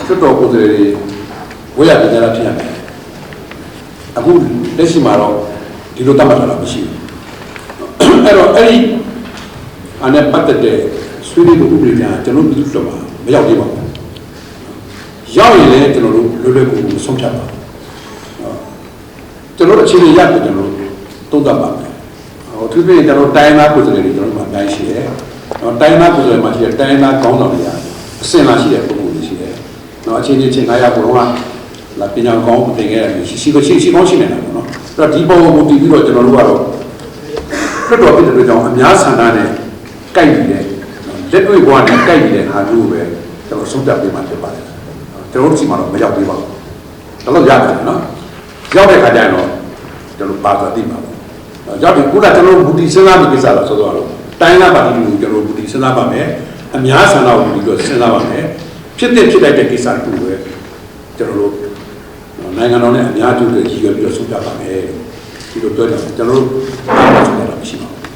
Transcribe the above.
တော်တော်ကိုယ်တွေဝေးရပြန်လာဖြစ်ရမယ်အခုလက်ရှိမှာတော့ဒီလိုတတ်မှတ်တာမရှိဘူးအဲ့တော့အဲ့ဒီအနေပတ်သက်တဲ့ဆွေးနွေးမှုဥပဒေများကျွန်တော်တို့တို့မှာမရောက်သေးပါဘူးရောက်ရင်လည်းကျွန်တော်တို့လွယ်လွယ်ကူကူဆုံးဖြတ်ပါကျွန်တော်အခြေအနေရပြီးကျွန်တော်သုံးသပ်ပါမယ်သူတွေကျွန်တော်တိုင်းသားကိုယ်စားလှယ်တွေကျွန်တော်မှအတိုင်းရှိတယ်တိုင်းသားကိုယ်စားလှယ်မှာရှိတဲ့တိုင်းသားကောင်းဆောင်တွေအစင်လာရှိတဲ့ပုံစံတွေရှိတယ်အခြေအနေချင်း900ကိုတော့လာပညာကောင်းတင်ခဲ့တယ်ရှိကောင်းရှိနေတာပေါ့နော်အဲ့တော့ဒီပုံကိုတည်ပြီးတော့ကျွန်တော်တို့ကတော့ခရစ်တော်ဖြစ်တဲ့ကြောင့်အများဆန္ဒနဲ့ကြိုက်ပြီးတဲ့လက်တွေ့ဘဝနဲ့ကြိုက်ပြီးတဲ့ဟာမျိုးပဲကျွန်တော်ဆုံးဖြတ်ပေးမှဖြစ်ပါတယ်ကျွန်တော်တို့စီမှာတော့မရောက်သေးပါဘူးဒါတော့ရတယ်နော်ရောက်တဲ့ခါကျရင်တော့ကျွန်တော်ပါသွားသိမှာပေါ့ရောက်ပြီခုနကကျွန်တော်ဘူတီစဉ်းစားမှုကိစ္စတော့ဆိုတော့တိုင်းသားပါတီကိုကျွန်တော်ဘူတီစဉ်းစားပါမယ်အများဆန္ဒကိုဘူတီတော့စဉ်းစားပါမယ်ဖြစ်တဲ့ဖြစ်လိုက်တဲ့ကိစ္စတူပဲကျွန်တော်တို့နိုင်ငံတော်နဲ့အများကျိုးတွေကြီးရပြီးတော့ဆုံးဖြတ်ပါမယ်ဒီလိုပြောတယ်ကျွန်တော်တို့အားလုံးဆုံးဖြတ်တာမရှိပါ